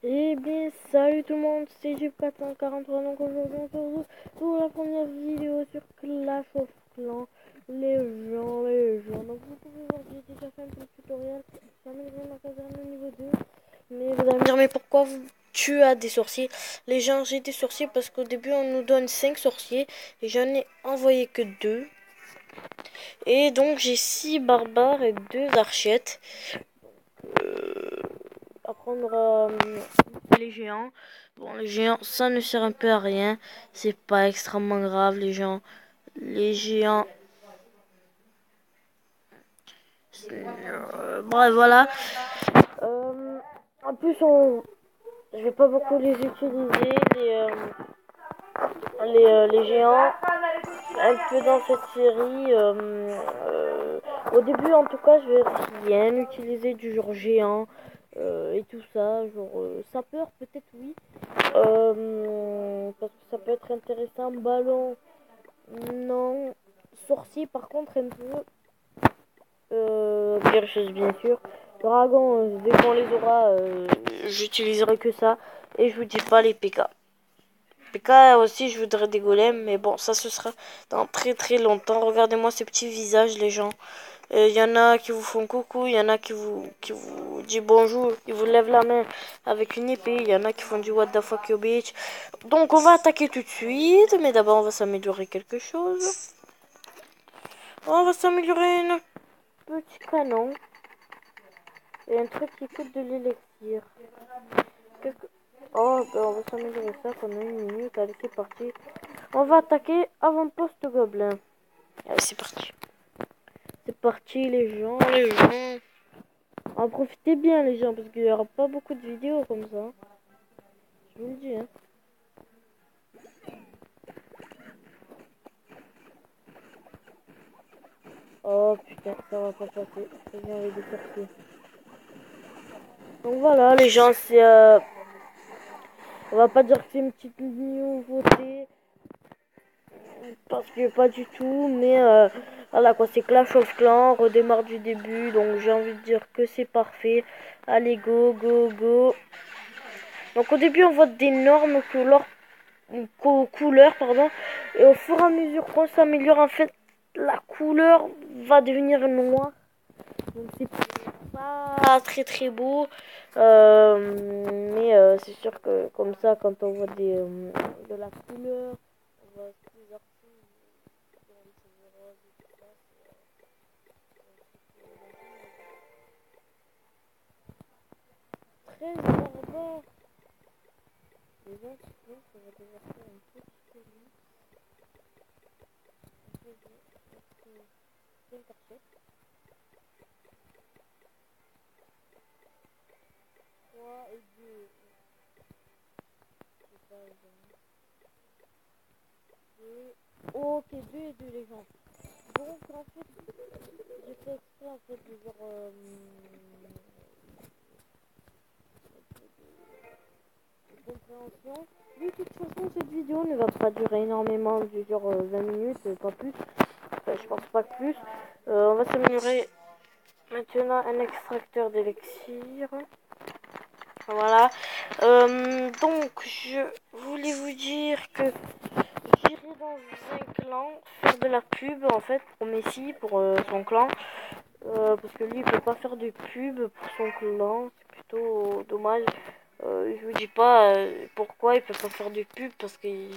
Eh bien, salut tout le monde, c'est Jup443, donc aujourd'hui on se retrouve pour la première vidéo sur Clash of Clans, donc vous pouvez voir, j'ai déjà fait un petit tutoriel, j'ai amélioré ma caserne au niveau 2, mais vous allez me dire, mais pourquoi tu as des sorciers? Les gens, j'ai des sorciers parce qu'au début on nous donne 5 sorciers, et j'en ai envoyé que 2, et donc j'ai 6 barbares et 2 archettes. Apprendre les géants. Bon, les géants, ça ne sert un peu à rien. C'est pas extrêmement grave, les gens. Les géants. Bref, voilà. En plus, je vais pas beaucoup les utiliser, les géants. Un peu dans cette série. Au début, en tout cas, je vais rien utiliser du genre géant. Et tout ça, genre sapeur peut-être oui, parce que ça peut être intéressant. Ballon, non. Sorcier par contre un peu. Virus bien sûr. Dragon, dès qu'on les aura, j'utiliserai que ça. Et je vous dis pas les PK. PK aussi, je voudrais des golems, mais bon, ça ce sera dans très très longtemps. Regardez-moi ces petits visages, les gens. Il y en a qui vous font coucou, il y en a qui vous dit bonjour, ils vous lèvent la main avec une épée, il y en a qui font du what the fuck you bitch. Donc on va attaquer tout de suite, mais d'abord on va s'améliorer quelque chose. On va s'améliorer un petit canon et un truc qui coûte de l'élixir. Oh, ben on va s'améliorer ça pendant une minute, allez c'est parti. On va attaquer avant-poste gobelin. Allez c'est parti. C'est parti les gens, les gens. En profitez bien les gens parce qu'il n'y aura pas beaucoup de vidéos comme ça. Je vous le dis hein. Oh putain, ça va pas passer. J'ai envie de sortir. Donc voilà les gens, c'est on va pas dire que c'est une petite nouveauté. Parce que pas du tout, mais voilà quoi, c'est Clash of Clans, on redémarre du début, donc j'ai envie de dire que c'est parfait. Allez go go go. Donc au début on voit d'énormes couleurs pardon, et au fur et à mesure qu'on s'améliore en fait la couleur va devenir noire, donc c'est pas très très beau, mais c'est sûr que comme ça quand on voit de la couleur, on voit plusieurs très barbare. Déjà, je pense qu'on va devoir faire une petite série. Je vais mettre 5 archettes. 3 et 2. C'est pas évident. 2. Ok, 2 et 2 les gens. Donc en fait, j'ai fait exprès en fait de genre de compréhension. De toute façon, cette vidéo ne va pas durer énormément, du genre 20 minutes, pas plus. Enfin, je pense pas que plus. On va s'améliorer maintenant un extracteur d'élixir. Voilà. Donc, je voulais vous dire que j'irai dans un clan faire de la pub en fait pour Messi, pour son clan. Parce que lui il peut pas faire de pub pour son clan, c'est plutôt dommage. Je vous dis pas pourquoi il peut pas faire de pub, parce qu'il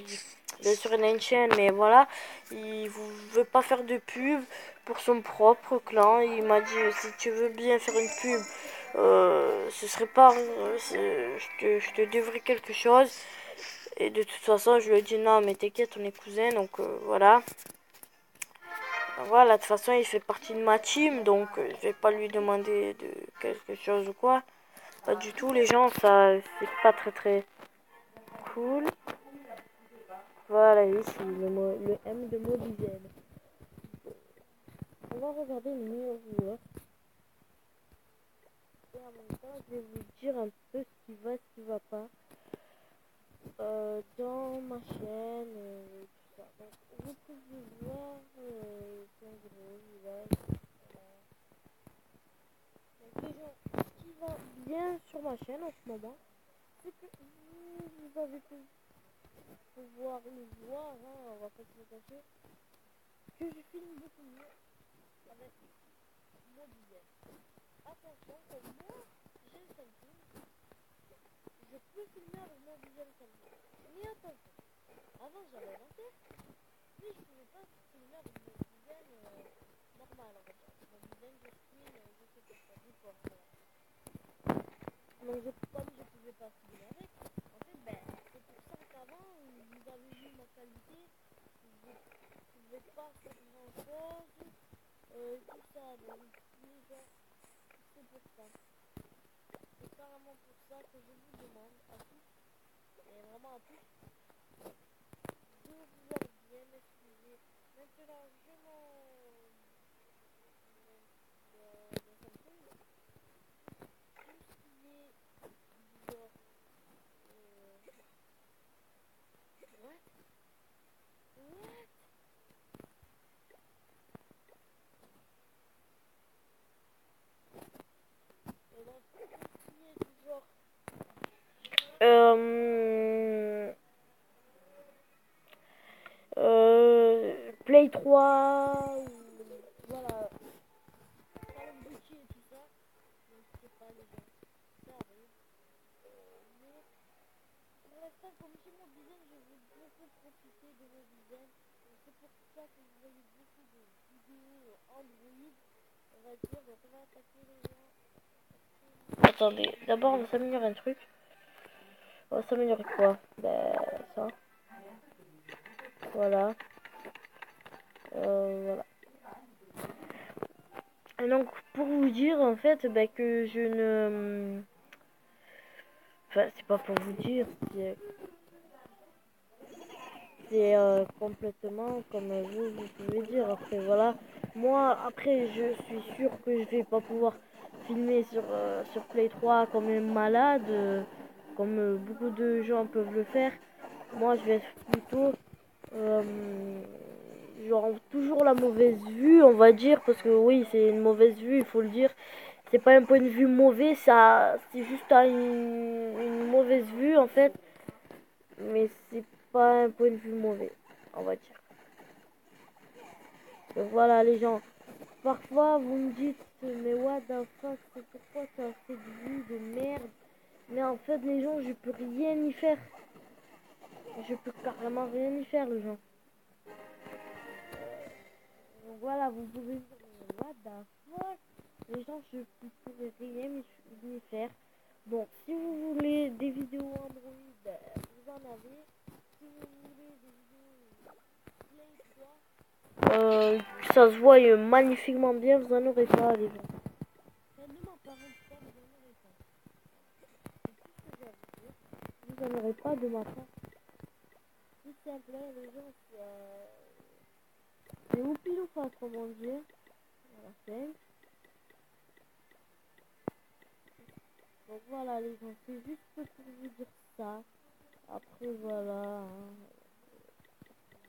bien sûr il a une chaîne, mais voilà, il veut pas faire de pub pour son propre clan. Il m'a dit si tu veux bien faire une pub, ce serait pas, je te devrais quelque chose. Et de toute façon je lui ai dit non mais t'inquiète on est cousins, donc voilà. Voilà, de toute façon, il fait partie de ma team, donc je vais pas lui demander de quelque chose ou quoi. Pas du tout, les gens, ça, c'est pas très très cool. Voilà, ici, le M de Mobile. On va regarder le meilleur joueur. Et en même temps, je vais vous dire un peu ce qui va, ce qui va pas. Dans ma chaîne, tout ça. Donc, vous pouvez voir, en gros, voilà. Donc, les gens, ce qui va bien sur ma chaîne en ce moment, c'est que vous avez pu pouvoir le voir, hein, on va pas se le cacher, que je filme beaucoup mieux avec mon billet. Attention, comme moi, j'ai le Samsung, je peux filmer avec mon visuel Samsung. Mais attention, avant j'avais lancé, mais je pouvais pas filmer avec mon visuel normal, on va dire. Mon visuel de screen, je sais pas quoi, du corps, voilà. Donc comme je pouvais pas filmer avec, en fait, ben, c'est pour ça qu'avant, vous avez vu ma qualité, je ne pouvais pas faire grand chose, tout ça, donc déjà, c'est pour ça. C'est carrément pour ça que je vous demande à tous, et vraiment à tous, de vouloir bien m'excuser. Maintenant, je mon Samsung, tout ce qui est genre, what? What? Et donc, tout ce qui est du genre, Play 3, voilà, Call of Duty et tout ça, donc c'est pas les gens, ça arrive, mais pour l'instant, comme j'ai mon design, je veux beaucoup profiter de mon design, c'est pour ça que vous voyez beaucoup de vidéos Android, on va dire, donc on va attaquer les gens. Attendez, d'abord on va s'améliorer un truc. On va s'améliorer quoi? Ben, ça. Voilà. Voilà. Et donc, pour vous dire, en fait, ben, que je ne... Enfin, c'est pas pour vous dire, c'est complètement comme vous pouvez dire. Après, voilà. Moi, après, je suis sûr que je vais pas pouvoir filmer sur Play 3 comme un malade, comme beaucoup de gens peuvent le faire. Moi, je vais être plutôt... genre toujours la mauvaise vue, on va dire, parce que oui, c'est une mauvaise vue, il faut le dire. C'est pas un point de vue mauvais, ça, c'est juste une mauvaise vue en fait, mais c'est pas un point de vue mauvais, on va dire. Donc voilà les gens, parfois vous me dites, mais what the fuck, c'est pourquoi tu as cette vue de merde. Mais en fait les gens, je peux rien y faire. Je peux carrément rien y faire les gens. Donc voilà, vous pouvez dire, what the fuck. Les gens, je ne pourrais rien y faire. Bon, si vous voulez des vidéos Android, vous en avez. Si vous voulez des vidéos Play 3, ça se voit magnifiquement bien, vous en aurez pas, les gens. Ça ne m'apparente pas, vous en aurez pas. C'est tout ce que j'ai à vous dire. Vous en aurez pas de ma part. Tout simple, les gens, c'est ou pile ou face, comme on dit. Voilà, c'est. Donc voilà les gens, c'est juste pour vous dire ça. Après voilà, hein,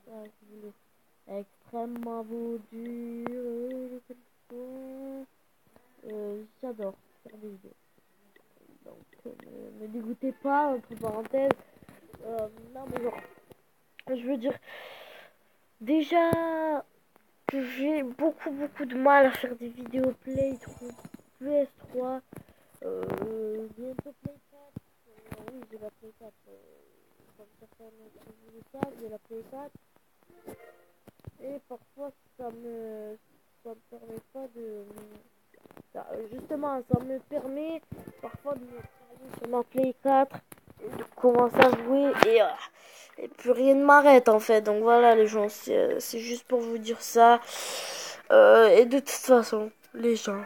ça, je voulais extrêmement beau, dur, j'adore faire des vidéos. Donc ne me dégoûtez pas, entre parenthèses. Non mais genre, je veux dire, déjà que j'ai beaucoup de mal à faire des vidéos Play 3, PS3, bientôt Play 4, oui j'ai la Play 4, comme certains d'entre vous le savent, j'ai la Play 4, et parfois ça me permet pas de, justement ça me permet parfois de me travailler sur ma Play 4, et de commencer à jouer, et plus rien ne m'arrête en fait, donc voilà les gens, c'est juste pour vous dire ça, et de toute façon, les gens,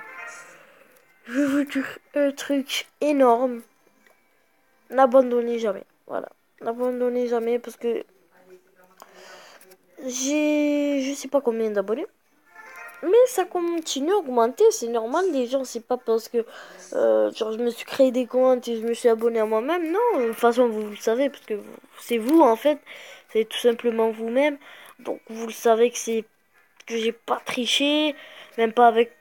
je vais vous dire un truc énorme. N'abandonnez jamais. Voilà. N'abandonnez jamais parce que je sais pas combien d'abonnés. Mais ça continue à augmenter, c'est normal, les gens, c'est pas parce que genre je me suis créé des comptes et je me suis abonné à moi-même, non, de toute façon vous le savez, parce que c'est vous en fait, c'est tout simplement vous-même, donc vous le savez que j'ai pas triché, même pas avec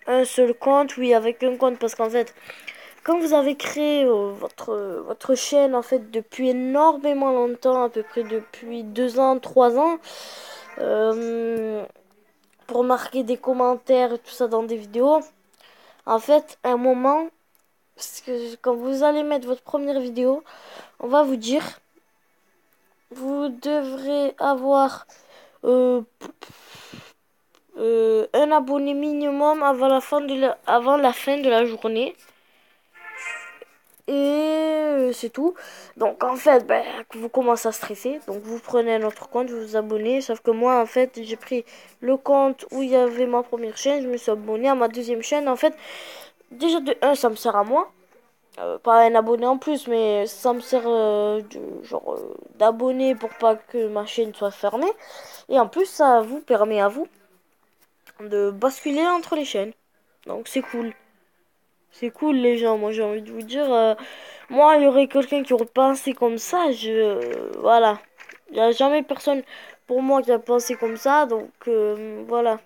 un seul compte, oui avec un compte, parce qu'en fait, quand vous avez créé votre chaîne en fait depuis énormément longtemps, à peu près depuis 2 ans, 3 ans, pour marquer des commentaires et tout ça dans des vidéos, en fait, à un moment, parce que quand vous allez mettre votre première vidéo, on va vous dire, vous devrez avoir un abonné minimum avant la fin de la journée. Et c'est tout. Donc en fait, vous commencez à stresser. Donc vous prenez un autre compte, vous vous abonnez. Sauf que moi, en fait, j'ai pris le compte où il y avait ma première chaîne. Je me suis abonné à ma deuxième chaîne. En fait, déjà de 1, ça me sert à moi. Pas un abonné en plus, mais ça me sert d'abonné pour pas que ma chaîne soit fermée. Et en plus, ça vous permet à vous de basculer entre les chaînes. Donc c'est cool. C'est cool les gens, moi j'ai envie de vous dire, moi il y aurait quelqu'un qui aurait pensé comme ça, voilà. Il n'y a jamais personne pour moi qui a pensé comme ça, donc voilà.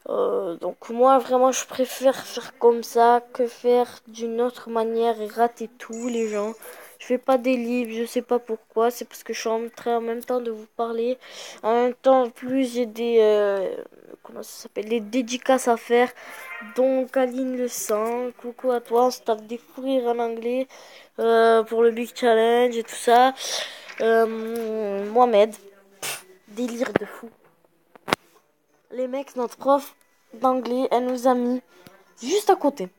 Donc moi vraiment je préfère faire comme ça que faire d'une autre manière et rater tout les gens. Je fais pas des livres, je sais pas pourquoi, c'est parce que je suis en train en même temps de vous parler. En même temps en plus j'ai des comment ça s'appelle, des dédicaces à faire. Donc Aline le sang, coucou à toi, on se tape des fous rires en anglais pour le Big Challenge et tout ça. Mohamed, délire de fou. Les mecs, notre prof d'anglais, elle nous a mis juste à côté.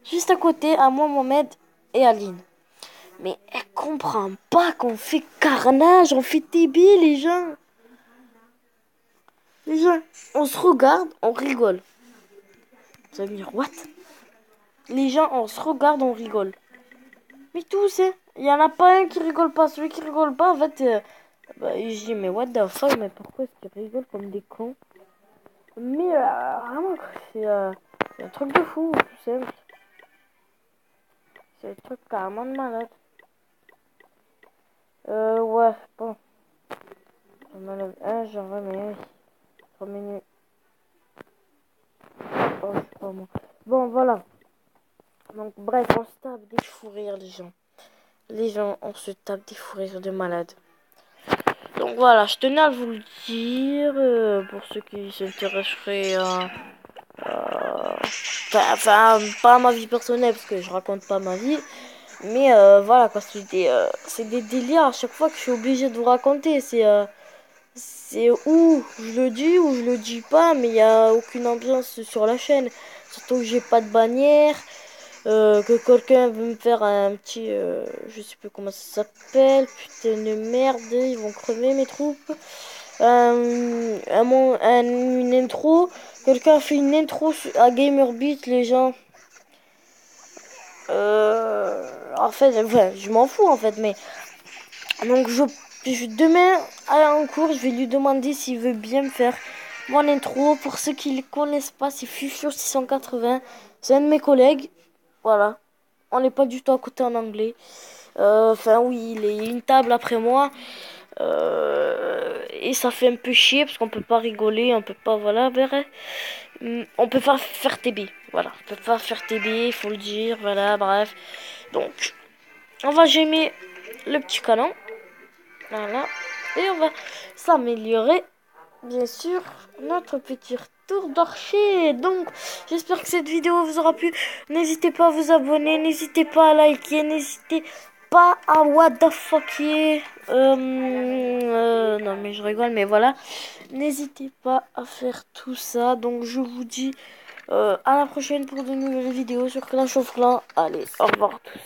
Juste à côté, à moi, Mohamed et Aline. Mais elle comprend pas qu'on fait carnage, on fait TB, les gens. Les gens, on se regarde, on rigole. Ça veut dire, what? Les gens, on se regarde, on rigole. Mais tous, hein. Il y en a pas un qui rigole pas. Celui qui rigole pas, en fait, je dis, mais what the fuck, mais pourquoi est-ce qu'ils rigolent comme des cons? Mais vraiment, c'est un truc de fou, tout simple. C'est un truc carrément de malade. Ouais, bon. J'en enlève un, j'en remets un. 3 minutes. Oh, je sais pas moi. Bon, voilà. Donc, bref, on se tape des fous rires, les gens. Les gens, on se tape des fous rires de malade. Donc voilà, je tenais à vous le dire, pour ceux qui s'intéresseraient enfin, pas à ma vie personnelle, parce que je raconte pas ma vie. Mais voilà, quoi, c'est des délires à chaque fois que je suis obligée de vous raconter. C'est où je le dis ou je le dis pas, mais il n'y a aucune ambiance sur la chaîne. Surtout que j'ai pas de bannière. Que quelqu'un veut me faire un petit, je sais plus comment ça s'appelle, putain de merde, ils vont crever mes troupes. Une intro, quelqu'un fait une intro à GamerBeat, les gens. En fait, enfin, je m'en fous en fait, mais donc demain en cours, je vais lui demander s'il veut bien me faire mon intro. Pour ceux qui ne le connaissent pas, c'est Fufio680, c'est un de mes collègues, voilà. On n'est pas du tout à côté en anglais. Enfin oui, il est une table après moi. Et ça fait un peu chier parce qu'on peut pas rigoler, on peut pas, voilà, on peut pas faire TB, voilà, on peut pas faire TB, il faut le dire, voilà, bref. Donc, on va gemmer le petit canon, voilà, et on va s'améliorer, bien sûr, notre petit tour d'archer. Donc, j'espère que cette vidéo vous aura plu. N'hésitez pas à vous abonner, n'hésitez pas à liker, n'hésitez pas à what the fuck yeah. Non mais je rigole, mais voilà. N'hésitez pas à faire tout ça. Donc je vous dis à la prochaine pour de nouvelles vidéos sur Clash of Clans. Allez, au revoir tous.